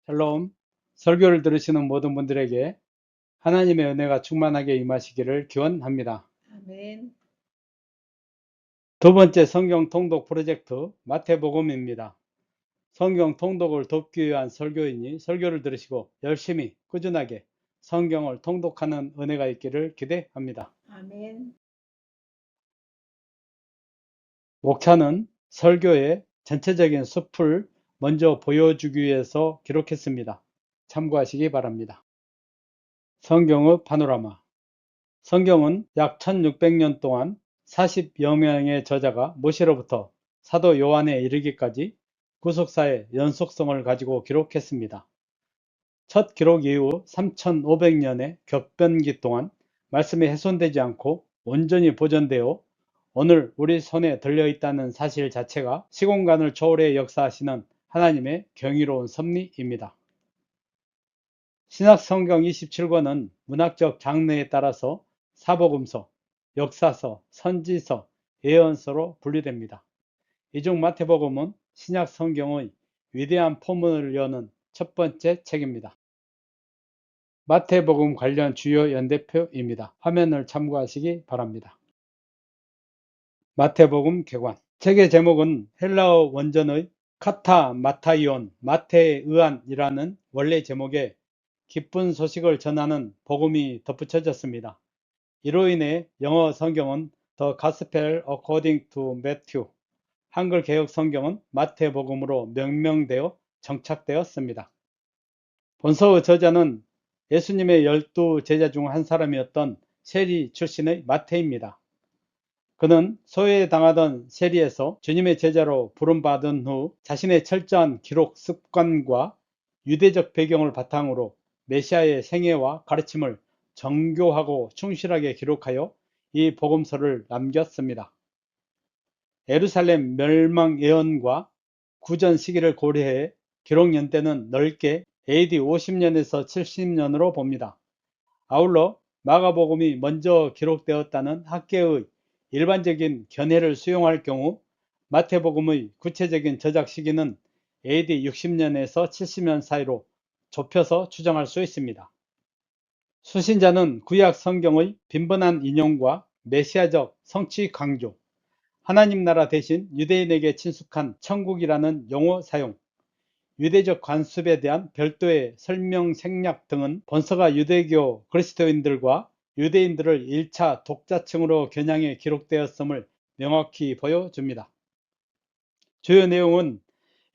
샬롬, 설교를 들으시는 모든 분들에게 하나님의 은혜가 충만하게 임하시기를 기원합니다. 아멘. 두 번째 성경 통독 프로젝트 마태복음입니다. 성경 통독을 돕기 위한 설교이니 설교를 들으시고 열심히 꾸준하게 성경을 통독하는 은혜가 있기를 기대합니다. 아멘. 목차는 설교의 전체적인 숲을 먼저 보여주기 위해서 기록했습니다. 참고하시기 바랍니다. 성경의 파노라마. 성경은 약 1600년 동안 40여 명의 저자가 모세로부터 사도 요한에 이르기까지 구속사의 연속성을 가지고 기록했습니다. 첫 기록 이후 3500년의 격변기 동안 말씀이 훼손되지 않고 온전히 보존되어 오늘 우리 손에 들려있다는 사실 자체가 시공간을 초월해 역사하시는 하나님의 경이로운 섭리입니다. 신약성경 27권은 문학적 장르에 따라서 사복음서, 역사서, 선지서, 예언서로 분류됩니다. 이 중 마태복음은 신약성경의 위대한 포문을 여는 첫 번째 책입니다. 마태복음 관련 주요 연대표입니다. 화면을 참고하시기 바랍니다. 마태복음 개관. 책의 제목은 헬라어 원전의 카타 마타이온, 마태에 의한이라는 원래 제목에 기쁜 소식을 전하는 복음이 덧붙여졌습니다. 이로 인해 영어 성경은 The Gospel According to Matthew, 한글 개역 성경은 마태복음으로 명명되어 정착되었습니다. 본서의 저자는 예수님의 12 제자 중 한 사람이었던 세리 출신의 마태입니다. 그는 소외당하던 세리에서 주님의 제자로 부름받은 후 자신의 철저한 기록 습관과 유대적 배경을 바탕으로 메시아의 생애와 가르침을 정교하고 충실하게 기록하여 이 복음서를 남겼습니다. 예루살렘 멸망 예언과 구전 시기를 고려해 기록 연대는 넓게 AD 50년에서 70년으로 봅니다. 아울러 마가복음이 먼저 기록되었다는 학계의 일반적인 견해를 수용할 경우 마태복음의 구체적인 저작 시기는 AD 60년에서 70년 사이로 좁혀서 추정할 수 있습니다. 수신자는 구약 성경의 빈번한 인용과 메시아적 성취 강조, 하나님 나라 대신 유대인에게 친숙한 천국이라는 용어 사용, 유대적 관습에 대한 별도의 설명 생략 등은 본서가 유대교 그리스도인들과 유대인들을 1차 독자층으로 겨냥해 기록되었음을 명확히 보여줍니다. 주요 내용은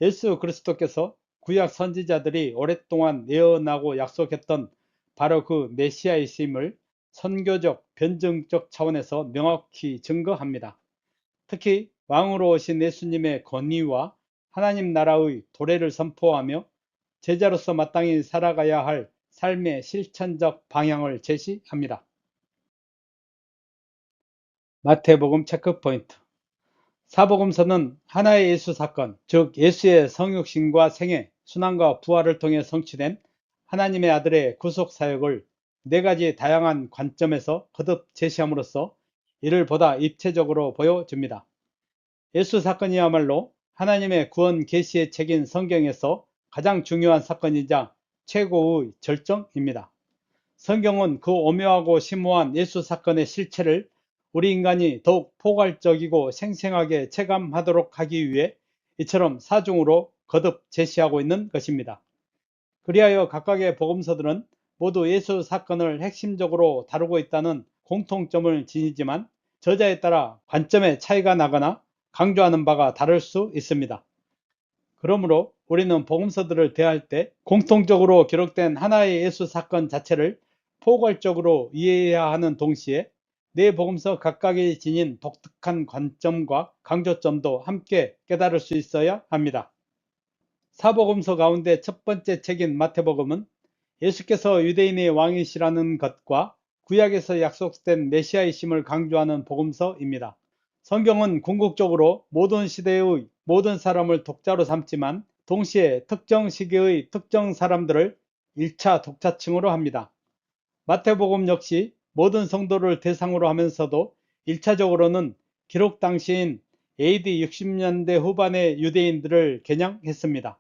예수 그리스도께서 구약 선지자들이 오랫동안 예언하고 약속했던 바로 그 메시아이심을 선교적, 변증적 차원에서 명확히 증거합니다. 특히 왕으로 오신 예수님의 권위와 하나님 나라의 도래를 선포하며 제자로서 마땅히 살아가야 할 삶의 실천적 방향을 제시합니다. 마태복음 체크포인트. 사복음서는 하나의 예수 사건, 즉 예수의 성육신과 생애, 순환과 부활을 통해 성취된 하나님의 아들의 구속 사역을 네 가지 다양한 관점에서 거듭 제시함으로써 이를 보다 입체적으로 보여줍니다. 예수 사건이야말로 하나님의 구원 계시의 책인 성경에서 가장 중요한 사건이자 최고의 절정입니다. 성경은 그 오묘하고 심오한 예수 사건의 실체를 우리 인간이 더욱 포괄적이고 생생하게 체감하도록 하기 위해 이처럼 사중으로 거듭 제시하고 있는 것입니다. 그리하여 각각의 복음서들은 모두 예수 사건을 핵심적으로 다루고 있다는 공통점을 지니지만 저자에 따라 관점의 차이가 나거나 강조하는 바가 다를 수 있습니다. 그러므로 우리는 복음서들을 대할 때 공통적으로 기록된 하나의 예수 사건 자체를 포괄적으로 이해해야 하는 동시에 네 복음서 각각이 지닌 독특한 관점과 강조점도 함께 깨달을 수 있어야 합니다. 사복음서 가운데 첫 번째 책인 마태복음은 예수께서 유대인의 왕이시라는 것과 구약에서 약속된 메시아이심을 강조하는 복음서입니다. 성경은 궁극적으로 모든 시대의 모든 사람을 독자로 삼지만 동시에 특정 시기의 특정 사람들을 1차 독자층으로 합니다. 마태복음 역시 모든 성도를 대상으로 하면서도 1차적으로는 기록 당시인 AD 60년대 후반의 유대인들을 겨냥했습니다.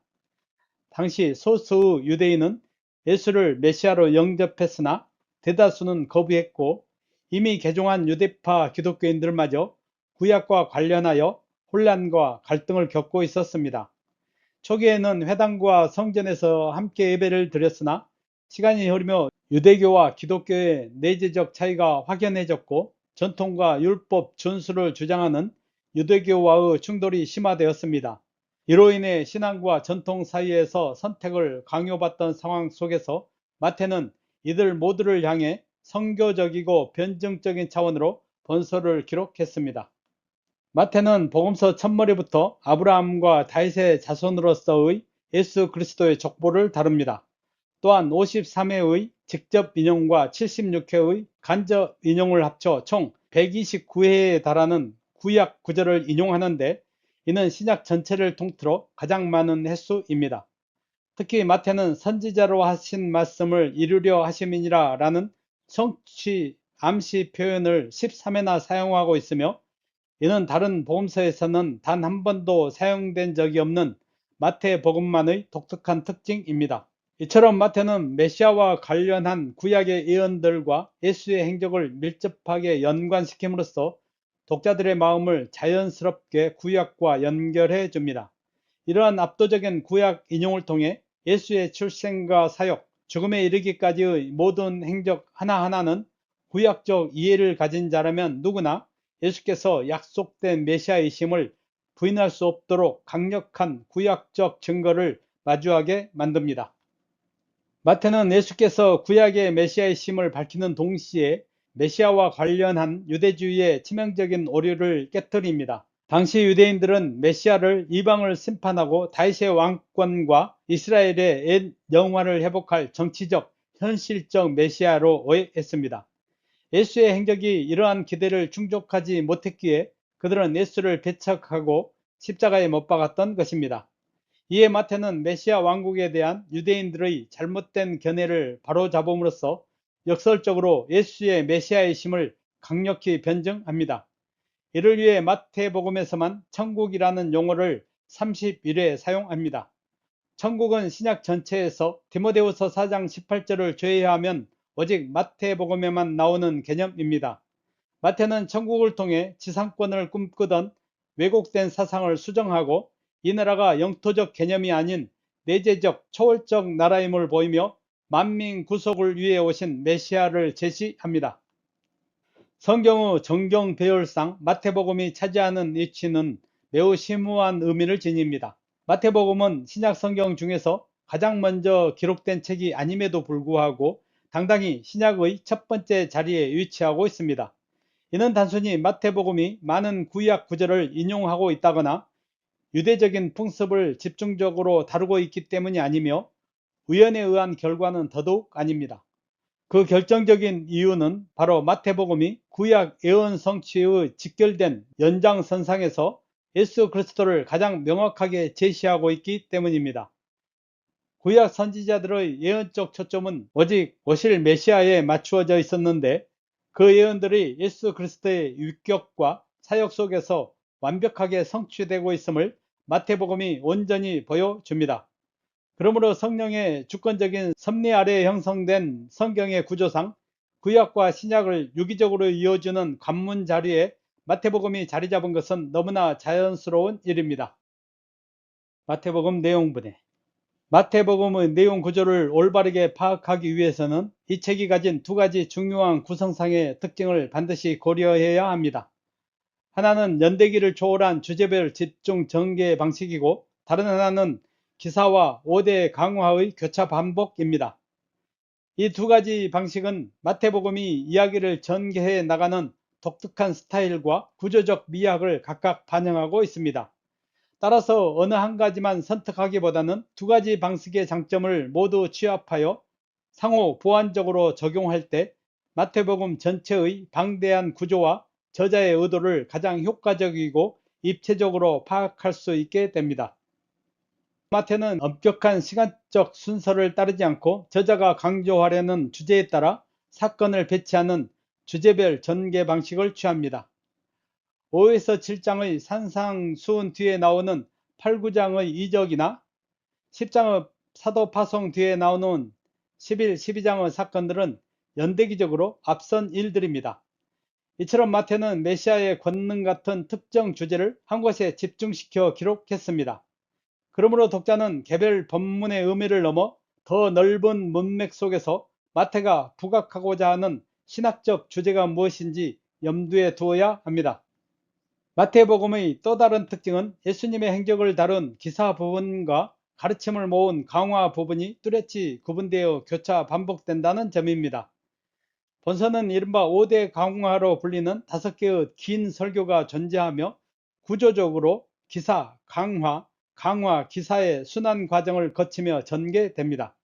당시 소수의 유대인은 예수를 메시아로 영접했으나 대다수는 거부했고 이미 개종한 유대파 기독교인들마저 구약과 관련하여 혼란과 갈등을 겪고 있었습니다. 초기에는 회당과 성전에서 함께 예배를 드렸으나 시간이 흐르며 유대교와 기독교의 내재적 차이가 확연해졌고 전통과 율법 준수를 주장하는 유대교와의 충돌이 심화되었습니다. 이로 인해 신앙과 전통 사이에서 선택을 강요받던 상황 속에서 마태는 이들 모두를 향해 선교적이고 변증적인 차원으로 본서를 기록했습니다. 마태는 복음서 첫머리부터 아브라함과 다윗의 자손으로서의 예수 그리스도의 족보를 다룹니다. 또한 53회의 직접 인용과 76회의 간접 인용을 합쳐 총 129회에 달하는 구약 구절을 인용하는데 이는 신약 전체를 통틀어 가장 많은 횟수입니다. 특히 마태는 선지자로 하신 말씀을 이루려 하심이니라 라는 성취 암시 표현을 13회나 사용하고 있으며 이는 다른 복음서에서는 단 한 번도 사용된 적이 없는 마태복음만의 독특한 특징입니다. 이처럼 마태는 메시아와 관련한 구약의 예언들과 예수의 행적을 밀접하게 연관시킴으로써 독자들의 마음을 자연스럽게 구약과 연결해 줍니다. 이러한 압도적인 구약 인용을 통해 예수의 출생과 사역, 죽음에 이르기까지의 모든 행적 하나하나는 구약적 이해를 가진 자라면 누구나 예수께서 약속된 메시아이심을 부인할 수 없도록 강력한 구약적 증거를 마주하게 만듭니다. 마태는 예수께서 구약의 메시아이심을 밝히는 동시에 메시아와 관련한 유대주의의 치명적인 오류를 깨뜨립니다. 당시 유대인들은 메시아를 이방을 심판하고 다윗의 왕권과 이스라엘의 옛 영화를 회복할 정치적, 현실적 메시아로 오해했습니다. 예수의 행적이 이러한 기대를 충족하지 못했기에 그들은 예수를 배척하고 십자가에 못 박았던 것입니다. 이에 마태는 메시아 왕국에 대한 유대인들의 잘못된 견해를 바로잡음으로써 역설적으로 예수의 메시아이심을 강력히 변증합니다. 이를 위해 마태복음에서만 천국이라는 용어를 31회 사용합니다. 천국은 신약 전체에서 디모데후서 4장 18절을 제외하면 오직 마태복음에만 나오는 개념입니다. 마태는 천국을 통해 지상권을 꿈꾸던 왜곡된 사상을 수정하고 이 나라가 영토적 개념이 아닌 내재적 초월적 나라임을 보이며 만민 구속을 위해 오신 메시아를 제시합니다. 성경의 정경 배열상 마태복음이 차지하는 위치는 매우 심오한 의미를 지닙니다. 마태복음은 신약 성경 중에서 가장 먼저 기록된 책이 아님에도 불구하고 당당히 신약의 첫 번째 자리에 위치하고 있습니다. 이는 단순히 마태복음이 많은 구약 구절을 인용하고 있다거나 유대적인 풍습을 집중적으로 다루고 있기 때문이 아니며 우연에 의한 결과는 더더욱 아닙니다. 그 결정적인 이유는 바로 마태복음이 구약 예언 성취의 직결된 연장선상에서 예수 그리스도를 가장 명확하게 제시하고 있기 때문입니다. 구약 선지자들의 예언적 초점은 오직 오실 메시아에 맞추어져 있었는데 그 예언들이 예수 그리스도의 율격과 사역 속에서 완벽하게 성취되고 있음을 마태복음이 온전히 보여줍니다. 그러므로 성령의 주권적인 섭리 아래 형성된 성경의 구조상 구약과 신약을 유기적으로 이어주는 관문 자리에 마태복음이 자리 잡은 것은 너무나 자연스러운 일입니다. 마태복음 내용분해 마태복음의 내용 구조를 올바르게 파악하기 위해서는 이 책이 가진 두 가지 중요한 구성상의 특징을 반드시 고려해야 합니다. 하나는 연대기를 초월한 주제별 집중 전개 방식이고 다른 하나는 기사와 5대 강화의 교차 반복입니다. 이 두 가지 방식은 마태복음이 이야기를 전개해 나가는 독특한 스타일과 구조적 미학을 각각 반영하고 있습니다. 따라서 어느 한 가지만 선택하기보다는 두 가지 방식의 장점을 모두 취합하여 상호 보완적으로 적용할 때 마태복음 전체의 방대한 구조와 저자의 의도를 가장 효과적이고 입체적으로 파악할 수 있게 됩니다. 마태는 엄격한 시간적 순서를 따르지 않고 저자가 강조하려는 주제에 따라 사건을 배치하는 주제별 전개 방식을 취합니다. 5에서 7장의 산상수훈 뒤에 나오는 8, 9장의 이적이나 10장의 사도 파송 뒤에 나오는 11, 12장의 사건들은 연대기적으로 앞선 일들입니다. 이처럼 마태는 메시아의 권능 같은 특정 주제를 한 곳에 집중시켜 기록했습니다. 그러므로 독자는 개별 본문의 의미를 넘어 더 넓은 문맥 속에서 마태가 부각하고자 하는 신학적 주제가 무엇인지 염두에 두어야 합니다. 마태복음의 또 다른 특징은 예수님의 행적을 다룬 기사 부분과 가르침을 모은 강화 부분이 뚜렷이 구분되어 교차 반복된다는 점입니다. 본서는 이른바 5대 강화로 불리는 5개의 긴 설교가 존재하며 구조적으로 기사, 강화, 강화, 기사의 순환 과정을 거치며 전개됩니다.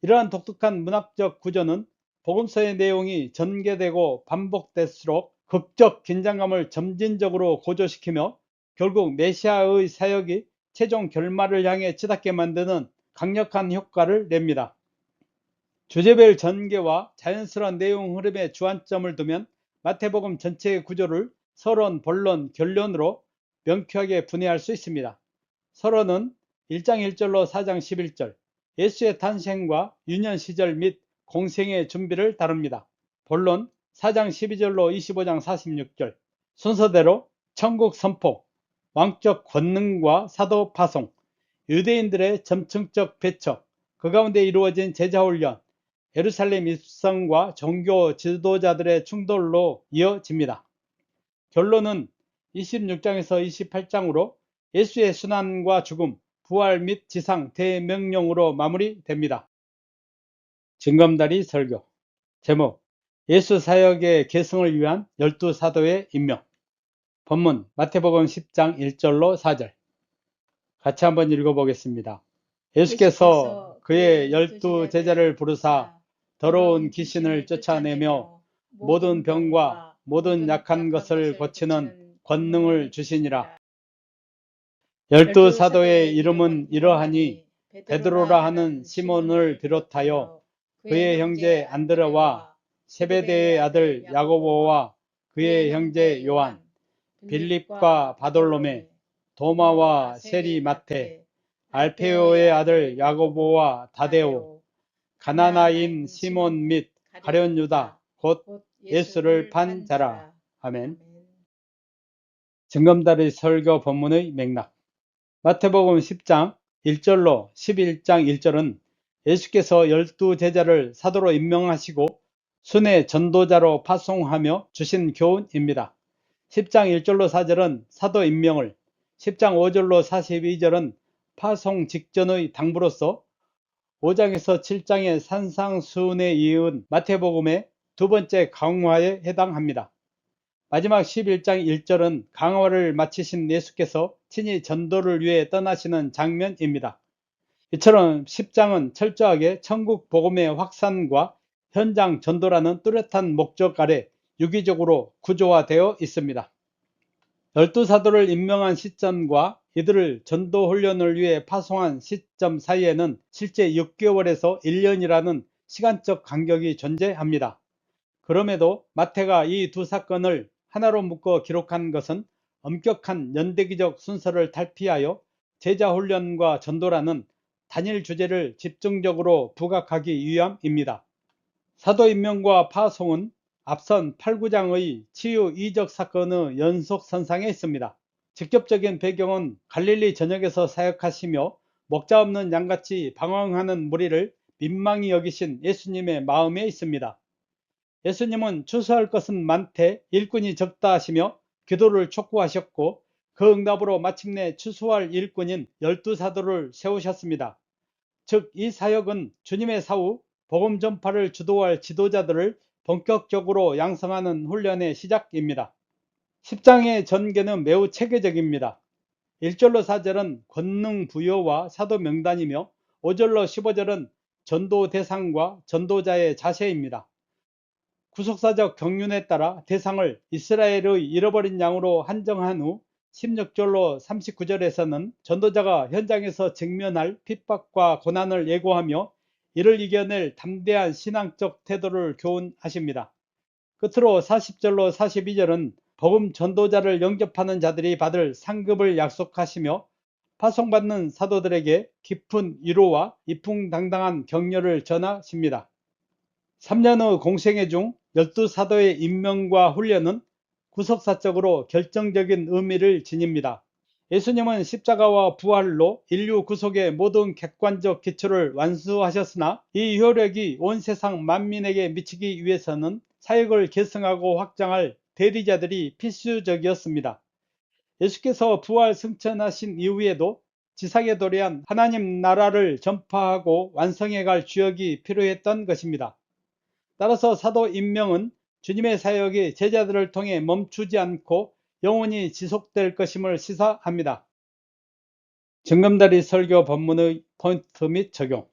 이러한 독특한 문학적 구조는 복음서의 내용이 전개되고 반복될수록 극적 긴장감을 점진적으로 고조시키며 결국 메시아의 사역이 최종 결말을 향해 치닫게 만드는 강력한 효과를 냅니다. 주제별 전개와 자연스러운 내용 흐름에 주안점을 두면 마태복음 전체의 구조를 서론, 본론, 결론으로 명쾌하게 분해할 수 있습니다. 서론은 1장 1절로 4장 11절, 예수의 탄생과 유년 시절 및 공생의 준비를 다룹니다. 본론 4장 12절로 25장 46절, 순서대로 천국 선포, 왕적 권능과 사도 파송, 유대인들의 점층적 배척, 그 가운데 이루어진 제자훈련, 예루살렘 입성과 종교 지도자들의 충돌로 이어집니다. 결론은 26장에서 28장으로 예수의 순환과 죽음, 부활 및 지상, 대명령으로 마무리됩니다. 증검다리 설교. 제목: 예수 사역의 계승을 위한 12사도의 임명. 본문 마태복음 10장 1절로 4절. 같이 한번 읽어보겠습니다. 예수께서 그의 12제자를 부르사 더러운 귀신을 쫓아내며 모든 병과 모든 약한 것을 고치는 권능을 주시니라. 12사도의 이름은 이러하니 베드로라 하는 시몬을 비롯하여 그의 형제 안드레와 세베대의 아들 야고보와 그의 형제 요한, 빌립과 바돌로메, 도마와 세리 마테, 알페오의 아들 야고보와 다데오, 가나나인 시몬 및 가룟 유다 곧 예수를 판 자라. 아멘. 증검다리 설교 본문의 맥락. 마태복음 10장 1절로 11장 1절은 예수께서 12제자를 사도로 임명하시고 순회 전도자로 파송하며 주신 교훈입니다. 10장 1절로 4절은 사도 임명을, 10장 5절로 42절은 파송 직전의 당부로서 5장에서 7장의 산상수훈에 이은 마태복음의 두 번째 강화에 해당합니다. 마지막 11장 1절은 강화를 마치신 예수께서 친히 전도를 위해 떠나시는 장면입니다. 이처럼 10장은 철저하게 천국 복음의 확산과 현장 전도라는 뚜렷한 목적 아래 유기적으로 구조화되어 있습니다. 12사도를 임명한 시점과 이들을 전도 훈련을 위해 파송한 시점 사이에는 실제 6개월에서 1년이라는 시간적 간격이 존재합니다. 그럼에도 마태가 이 두 사건을 하나로 묶어 기록한 것은 엄격한 연대기적 순서를 탈피하여 제자훈련과 전도라는 단일 주제를 집중적으로 부각하기 위함입니다. 사도임명과 파송은 앞선 8, 9장의 치유 이적 사건의 연속선상에 있습니다. 직접적인 배경은 갈릴리 전역에서 사역하시며 목자 없는 양같이 방황하는 무리를 민망히 여기신 예수님의 마음에 있습니다. 예수님은 추수할 것은 많되 일꾼이 적다 하시며 기도를 촉구하셨고 그 응답으로 마침내 추수할 일꾼인 12사도를 세우셨습니다. 즉 이 사역은 주님의 사후 복음 전파를 주도할 지도자들을 본격적으로 양성하는 훈련의 시작입니다. 10장의 전개는 매우 체계적입니다. 1절로 4절은 권능 부여와 사도 명단이며 5절로 15절은 전도 대상과 전도자의 자세입니다. 구속사적 경륜에 따라 대상을 이스라엘의 잃어버린 양으로 한정한 후 16절로 39절에서는 전도자가 현장에서 직면할 핍박과 고난을 예고하며 이를 이겨낼 담대한 신앙적 태도를 교훈하십니다. 끝으로 40절로 42절은 복음 전도자를 영접하는 자들이 받을 상급을 약속하시며 파송받는 사도들에게 깊은 위로와 이풍당당한 격려를 전하십니다. 3년 후 공생애 중 12사도의 임명과 훈련은 구속사적으로 결정적인 의미를 지닙니다. 예수님은 십자가와 부활로 인류 구속의 모든 객관적 기초를 완수하셨으나 이 효력이 온 세상 만민에게 미치기 위해서는 사역을 계승하고 확장할 대리자들이 필수적이었습니다. 예수께서 부활 승천하신 이후에도 지상에 도래한 하나님 나라를 전파하고 완성해 갈 주역이 필요했던 것입니다. 따라서 사도 임명은 주님의 사역이 제자들을 통해 멈추지 않고 영원히 지속될 것임을 시사합니다. 정금다리 설교 본문의 포인트 및 적용.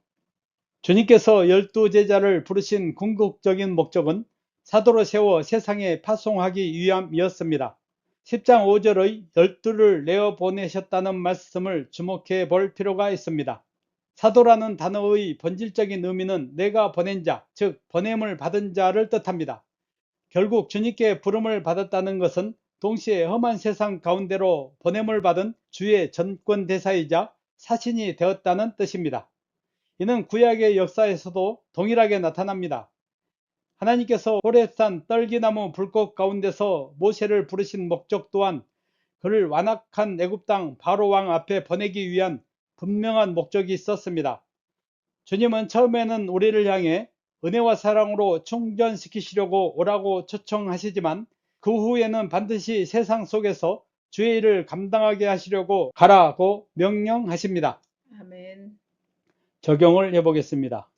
주님께서 12제자를 부르신 궁극적인 목적은 사도로 세워 세상에 파송하기 위함이었습니다. 10장 5절의 12를 내어 보내셨다는 말씀을 주목해 볼 필요가 있습니다. 사도라는 단어의 본질적인 의미는 내가 보낸 자, 즉 보냄을 받은 자를 뜻합니다. 결국 주님께 부름을 받았다는 것은 동시에 험한 세상 가운데로 보냄을 받은 주의 전권대사이자 사신이 되었다는 뜻입니다. 이는 구약의 역사에서도 동일하게 나타납니다. 하나님께서 호렙산 떨기나무 불꽃 가운데서 모세를 부르신 목적 또한 그를 완악한 애굽 땅 바로 왕 앞에 보내기 위한 분명한 목적이 있었습니다. 주님은 처음에는 우리를 향해 은혜와 사랑으로 충전시키시려고 오라고 초청하시지만 그 후에는 반드시 세상 속에서 주의 일을 감당하게 하시려고 가라고 명령하십니다. 아멘. 적용을 해보겠습니다.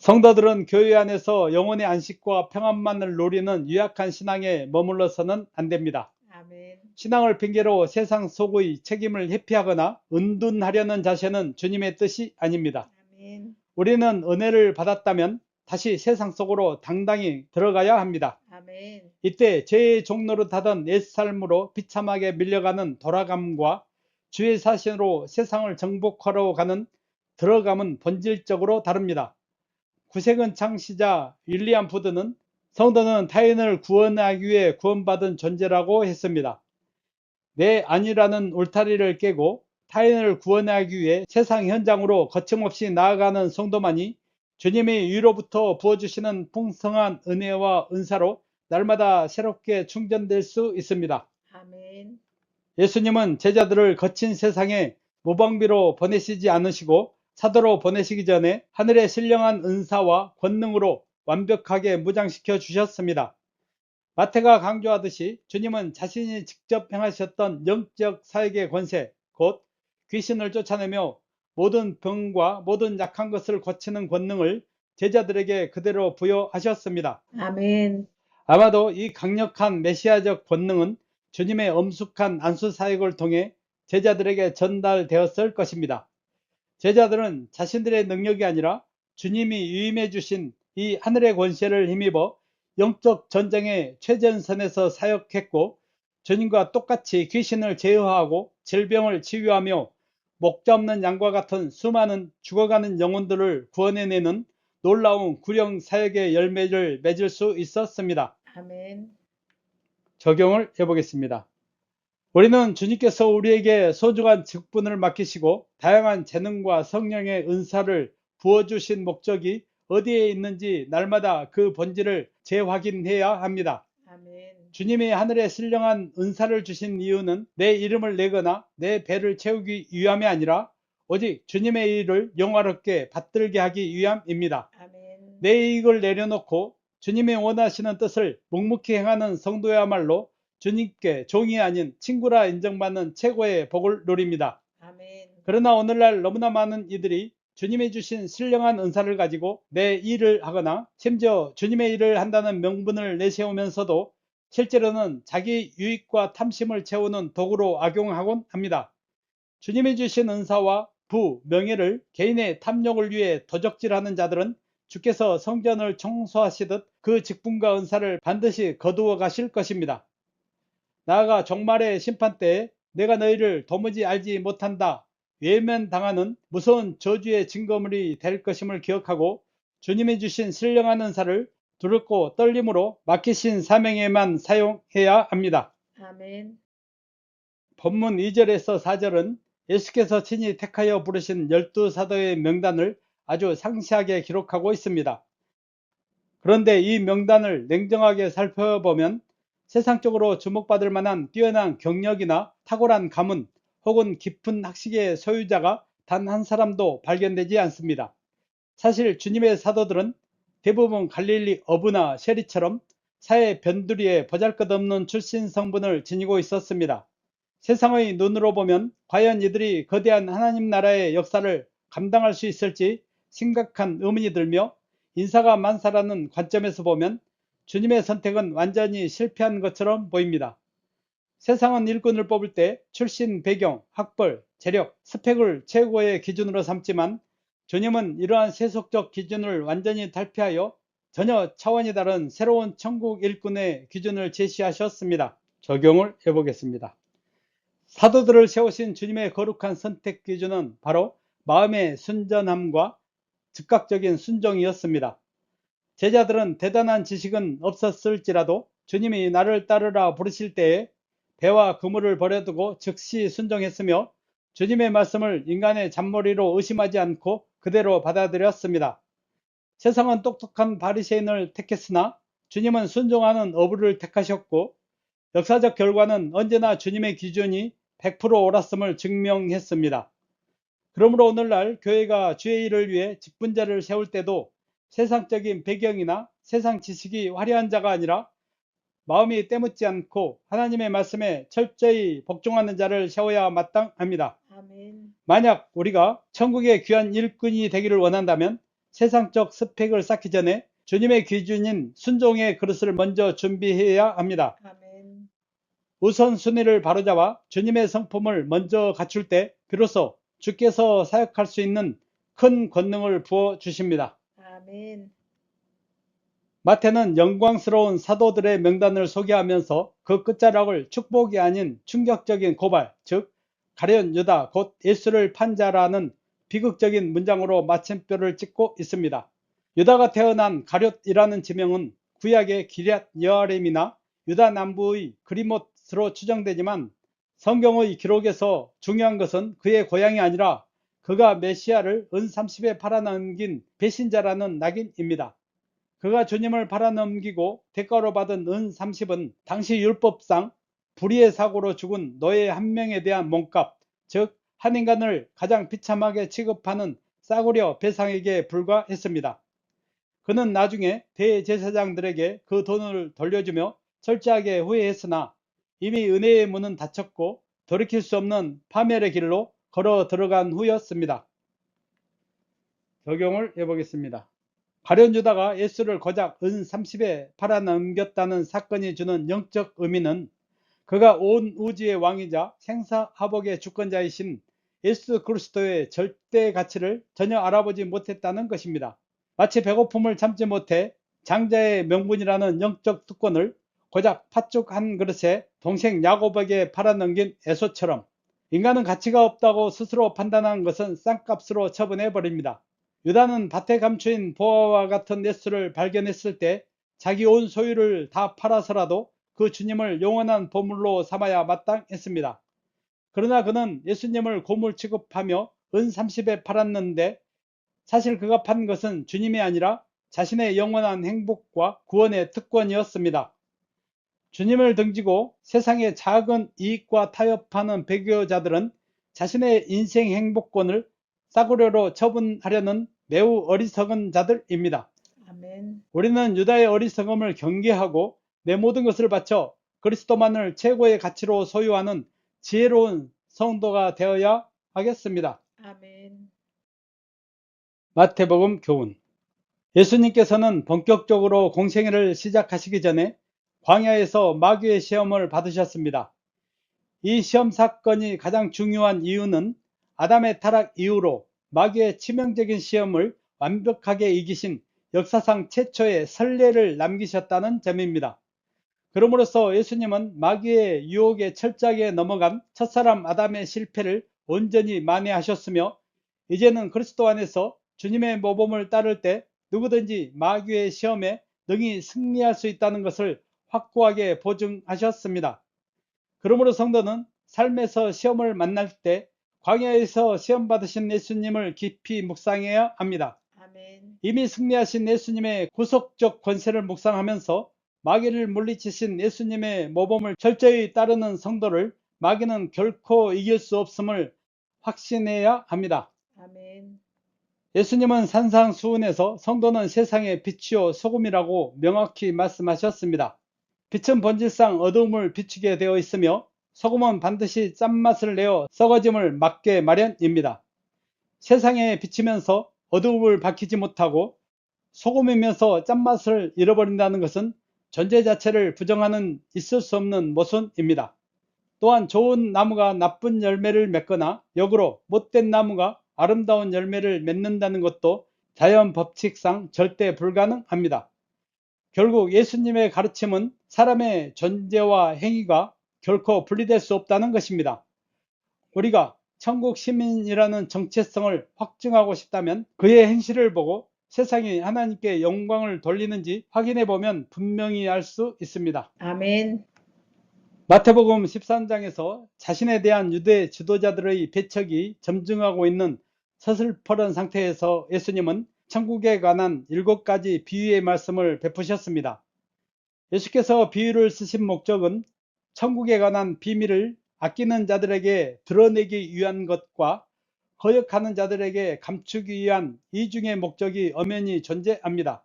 성도들은 교회 안에서 영혼의 안식과 평안만을 노리는 유약한 신앙에 머물러서는 안 됩니다. 아멘. 신앙을 핑계로 세상 속의 책임을 회피하거나 은둔하려는 자세는 주님의 뜻이 아닙니다. 아멘. 우리는 은혜를 받았다면 다시 세상 속으로 당당히 들어가야 합니다. 아멘. 이때 죄의 종로로 타던 옛삶으로 비참하게 밀려가는 돌아감과 주의 사신으로 세상을 정복하러 가는 들어감은 본질적으로 다릅니다. 구세근 창시자 윌리엄 푸드는 성도는 타인을 구원하기 위해 구원받은 존재라고 했습니다. 내 안위라는 울타리를 깨고 타인을 구원하기 위해 세상 현장으로 거침없이 나아가는 성도만이 주님이 위로부터 부어주시는 풍성한 은혜와 은사로 날마다 새롭게 충전될 수 있습니다. 아멘. 예수님은 제자들을 거친 세상에 무방비로 보내시지 않으시고 사도로 보내시기 전에 하늘의 신령한 은사와 권능으로 완벽하게 무장시켜 주셨습니다. 마태가 강조하듯이 주님은 자신이 직접 행하셨던 영적 사역의 권세, 곧 귀신을 쫓아내며 모든 병과 모든 약한 것을 고치는 권능을 제자들에게 그대로 부여하셨습니다. 아멘. 아마도 이 강력한 메시아적 권능은 주님의 엄숙한 안수 사역을 통해 제자들에게 전달되었을 것입니다. 제자들은 자신들의 능력이 아니라 주님이 위임해 주신 이 하늘의 권세를 힘입어 영적 전쟁의 최전선에서 사역했고 주님과 똑같이 귀신을 제어하고 질병을 치유하며 목자 없는 양과 같은 수많은 죽어가는 영혼들을 구원해내는 놀라운 구령 사역의 열매를 맺을 수 있었습니다. 아멘. 적용을 해보겠습니다. 우리는 주님께서 우리에게 소중한 직분을 맡기시고 다양한 재능과 성령의 은사를 부어주신 목적이 어디에 있는지 날마다 그 본질을 재확인해야 합니다. 아멘. 주님이 하늘에 신령한 은사를 주신 이유는 내 이름을 내거나 내 배를 채우기 위함이 아니라 오직 주님의 일을 영화롭게 받들게 하기 위함입니다. 아멘. 내 이익을 내려놓고 주님이 원하시는 뜻을 묵묵히 행하는 성도야말로 주님께 종이 아닌 친구라 인정받는 최고의 복을 누립니다. 아멘. 그러나 오늘날 너무나 많은 이들이 주님이 주신 신령한 은사를 가지고 내 일을 하거나 심지어 주님의 일을 한다는 명분을 내세우면서도 실제로는 자기 유익과 탐심을 채우는 도구로 악용하곤 합니다. 주님이 주신 은사와 부, 명예를 개인의 탐욕을 위해 도적질하는 자들은 주께서 성전을 청소하시듯 그 직분과 은사를 반드시 거두어 가실 것입니다. 나아가 종말의 심판 때에 내가 너희를 도무지 알지 못한다 외면당하는 무서운 저주의 증거물이 될 것임을 기억하고 주님이 주신 신령한 은사를 두렵고 떨림으로 맡기신 사명에만 사용해야 합니다. 아멘. 본문 2절에서 4절은 예수께서 친히 택하여 부르신 12사도의 명단을 아주 상세하게 기록하고 있습니다. 그런데 이 명단을 냉정하게 살펴보면 세상적으로 주목받을 만한 뛰어난 경력이나 탁월한 가문 혹은 깊은 학식의 소유자가 단 한 사람도 발견되지 않습니다. 사실 주님의 사도들은 대부분 갈릴리 어부나 셰리처럼 사회 변두리에 보잘것없는 출신 성분을 지니고 있었습니다. 세상의 눈으로 보면 과연 이들이 거대한 하나님 나라의 역사를 감당할 수 있을지 심각한 의문이 들며, 인사가 만사라는 관점에서 보면 주님의 선택은 완전히 실패한 것처럼 보입니다. 세상은 일꾼을 뽑을 때 출신, 배경, 학벌, 재력, 스펙을 최고의 기준으로 삼지만 주님은 이러한 세속적 기준을 완전히 탈피하여 전혀 차원이 다른 새로운 천국 일꾼의 기준을 제시하셨습니다. 적용을 해보겠습니다. 사도들을 세우신 주님의 거룩한 선택 기준은 바로 마음의 순전함과 즉각적인 순종이었습니다. 제자들은 대단한 지식은 없었을지라도 주님이 나를 따르라 부르실 때에 배와 그물을 버려두고 즉시 순종했으며, 주님의 말씀을 인간의 잔머리로 의심하지 않고 그대로 받아들였습니다. 세상은 똑똑한 바리새인을 택했으나 주님은 순종하는 어부를 택하셨고, 역사적 결과는 언제나 주님의 기준이 100% 옳았음을 증명했습니다. 그러므로 오늘날 교회가 주의 일을 위해 직분자를 세울 때도 세상적인 배경이나 세상 지식이 화려한 자가 아니라 마음이 때묻지 않고 하나님의 말씀에 철저히 복종하는 자를 세워야 마땅합니다. 아멘. 만약 우리가 천국의 귀한 일꾼이 되기를 원한다면 세상적 스펙을 쌓기 전에 주님의 기준인 순종의 그릇을 먼저 준비해야 합니다. 아멘. 우선순위를 바로잡아 주님의 성품을 먼저 갖출 때 비로소 주께서 사역할 수 있는 큰 권능을 부어 주십니다. 아멘. 마태는 영광스러운 사도들의 명단을 소개하면서 그 끝자락을 축복이 아닌 충격적인 고발, 즉 가룟 유다 곧 예수를 판 자라는 비극적인 문장으로 마침표를 찍고 있습니다. 유다가 태어난 가룟이라는 지명은 구약의 기럇 여아림이나 유다 남부의 그리못으로 추정되지만, 성경의 기록에서 중요한 것은 그의 고향이 아니라 그가 메시아를 은 30에 팔아넘긴 배신자라는 낙인입니다. 그가 주님을 팔아넘기고 대가로 받은 은 30은 당시 율법상 불의의 사고로 죽은 노예 한 명에 대한 몸값, 즉 한 인간을 가장 비참하게 취급하는 싸구려 배상에게 불과했습니다. 그는 나중에 대제사장들에게 그 돈을 돌려주며 철저하게 후회했으나 이미 은혜의 문은 닫혔고 돌이킬 수 없는 파멸의 길로 걸어 들어간 후였습니다. 적용을 해보겠습니다. 가룟 유다가 예수를 고작 은 30에 팔아넘겼다는 사건이 주는 영적 의미는 그가 온 우주의 왕이자 생사화복의 주권자이신 예수 그리스도의 절대 가치를 전혀 알아보지 못했다는 것입니다. 마치 배고픔을 참지 못해 장자의 명분이라는 영적 특권을 고작 팥죽 한 그릇에 동생 야곱에게 팔아넘긴 에서처럼, 인간은 가치가 없다고 스스로 판단한 것은 싼값으로 처분해 버립니다. 유다는 밭에 감추인 보화와 같은 예수를 발견했을 때 자기 온 소유를 다 팔아서라도 그 주님을 영원한 보물로 삼아야 마땅했습니다. 그러나 그는 예수님을 고물 취급하며 은 30에 팔았는데, 사실 그가 판 것은 주님이 아니라 자신의 영원한 행복과 구원의 특권이었습니다. 주님을 등지고 세상의 작은 이익과 타협하는 배교자들은 자신의 인생 행복권을 싸구려로 처분하려는 매우 어리석은 자들입니다. 아멘. 우리는 유다의 어리석음을 경계하고 내 모든 것을 바쳐 그리스도만을 최고의 가치로 소유하는 지혜로운 성도가 되어야 하겠습니다. 아멘. 마태복음 교훈. 예수님께서는 본격적으로 공생애를 시작하시기 전에 광야에서 마귀의 시험을 받으셨습니다. 이 시험 사건이 가장 중요한 이유는 아담의 타락 이후로 마귀의 치명적인 시험을 완벽하게 이기신 역사상 최초의 선례를 남기셨다는 점입니다. 그럼으로써 예수님은 마귀의 유혹에 철저하게 넘어간 첫사람 아담의 실패를 온전히 만회하셨으며, 이제는 그리스도 안에서 주님의 모범을 따를 때 누구든지 마귀의 시험에 능히 승리할 수 있다는 것을 확고하게 보증하셨습니다. 그러므로 성도는 삶에서 시험을 만날 때 광야에서 시험 받으신 예수님을 깊이 묵상해야 합니다. 아멘. 이미 승리하신 예수님의 구속적 권세를 묵상하면서 마귀를 물리치신 예수님의 모범을 철저히 따르는 성도를 마귀는 결코 이길 수 없음을 확신해야 합니다. 아멘. 예수님은 산상수훈에서 성도는 세상의 빛이요 소금이라고 명확히 말씀하셨습니다. 빛은 본질상 어두움을 비추게 되어 있으며 소금은 반드시 짠맛을 내어 썩어짐을 막게 마련입니다. 세상에 비치면서 어두움을 밝히지 못하고 소금이면서 짠맛을 잃어버린다는 것은 존재 자체를 부정하는 있을 수 없는 모순입니다. 또한 좋은 나무가 나쁜 열매를 맺거나 역으로 못된 나무가 아름다운 열매를 맺는다는 것도 자연 법칙상 절대 불가능합니다. 결국 예수님의 가르침은 사람의 존재와 행위가 결코 분리될 수 없다는 것입니다. 우리가 천국 시민이라는 정체성을 확증하고 싶다면 그의 행실을 보고 세상이 하나님께 영광을 돌리는지 확인해 보면 분명히 알 수 있습니다. 아멘. 마태복음 13장에서 자신에 대한 유대 지도자들의 배척이 점증하고 있는 서슬퍼런 상태에서 예수님은 천국에 관한 7가지 비유의 말씀을 베푸셨습니다. 예수께서 비유를 쓰신 목적은 천국에 관한 비밀을 아끼는 자들에게 드러내기 위한 것과 거역하는 자들에게 감추기 위한 이중의 목적이 엄연히 존재합니다.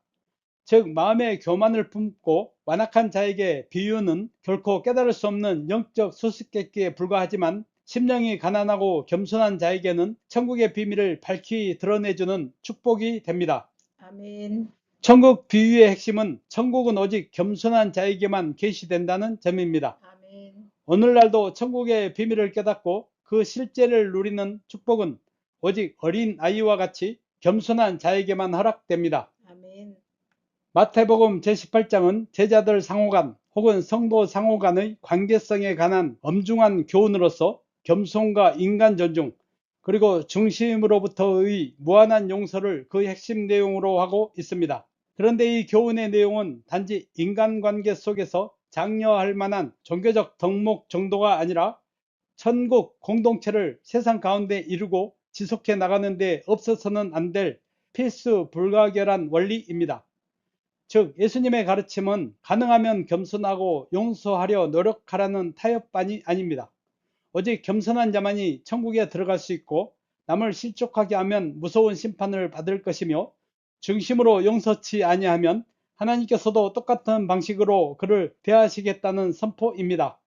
즉 마음의 교만을 품고 완악한 자에게 비유는 결코 깨달을 수 없는 영적 수수께끼에 불과하지만 심령이 가난하고 겸손한 자에게는 천국의 비밀을 밝히 드러내주는 축복이 됩니다. 아멘. 천국 비유의 핵심은 천국은 오직 겸손한 자에게만 계시된다는 점입니다. 아멘. 오늘날도 천국의 비밀을 깨닫고 그 실제를 누리는 축복은 오직 어린 아이와 같이 겸손한 자에게만 허락됩니다. 아멘. 마태복음 제18장은 제자들 상호간 혹은 성도 상호간의 관계성에 관한 엄중한 교훈으로서 겸손과 인간 존중 그리고 중심으로부터의 무한한 용서를 그 핵심 내용으로 하고 있습니다. 그런데 이 교훈의 내용은 단지 인간관계 속에서 장려할 만한 종교적 덕목 정도가 아니라 천국 공동체를 세상 가운데 이루고 지속해 나가는 데 없어서는 안 될 필수 불가결한 원리입니다. 즉 예수님의 가르침은 가능하면 겸손하고 용서하려 노력하라는 타협반이 아닙니다. 오직 겸손한 자만이 천국에 들어갈 수 있고 남을 실족하게 하면 무서운 심판을 받을 것이며 중심으로 용서치 아니하면 하나님께서도 똑같은 방식으로 그를 대하시겠다는 선포입니다.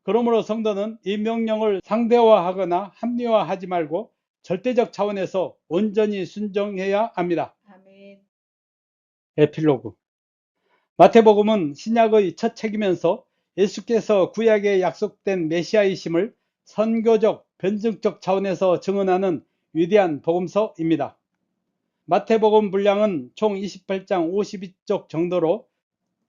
그러므로 성도는 이 명령을 상대화하거나 합리화하지 말고 절대적 차원에서 온전히 순종해야 합니다. 아멘. 에필로그 마태복음은 신약의 첫 책이면서 예수께서 구약에 약속된 메시아이심을 선교적, 변증적 차원에서 증언하는 위대한 복음서입니다. 마태복음 분량은 총 28장 52쪽 정도로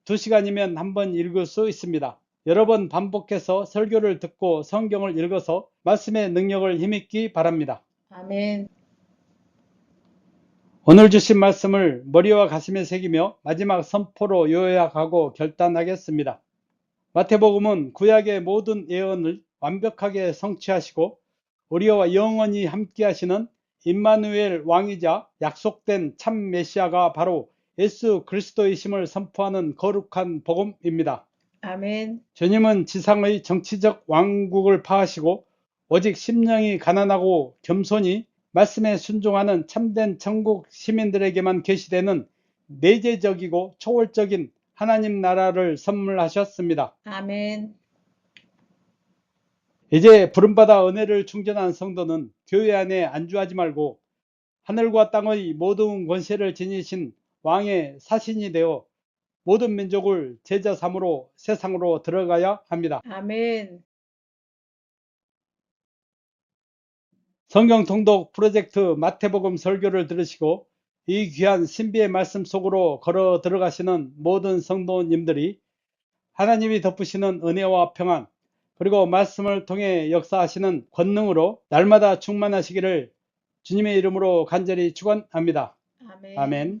2시간이면 한 번 읽을 수 있습니다. 여러 번 반복해서 설교를 듣고 성경을 읽어서 말씀의 능력을 힘입기 바랍니다. 아멘. 오늘 주신 말씀을 머리와 가슴에 새기며 마지막 선포로 요약하고 결단하겠습니다. 마태복음은 구약의 모든 예언을 완벽하게 성취하시고 우리와 영원히 함께 하시는 임마누엘 왕이자 약속된 참 메시아가 바로 예수 그리스도이심을 선포하는 거룩한 복음입니다. 아멘. 주님은 지상의 정치적 왕국을 파하시고 오직 심령이 가난하고 겸손히 말씀에 순종하는 참된 천국 시민들에게만 계시되는 내재적이고 초월적인 하나님 나라를 선물하셨습니다. 아멘. 이제 부름받아 은혜를 충전한 성도는 교회 안에 안주하지 말고 하늘과 땅의 모든 권세를 지니신 왕의 사신이 되어 모든 민족을 제자 삼으로 세상으로 들어가야 합니다. 아멘. 성경 통독 프로젝트 마태복음 설교를 들으시고 이 귀한 신비의 말씀 속으로 걸어 들어가시는 모든 성도님들이 하나님이 덮으시는 은혜와 평안 그리고 말씀을 통해 역사하시는 권능으로 날마다 충만하시기를 주님의 이름으로 간절히 축원합니다. 아멘. 아멘.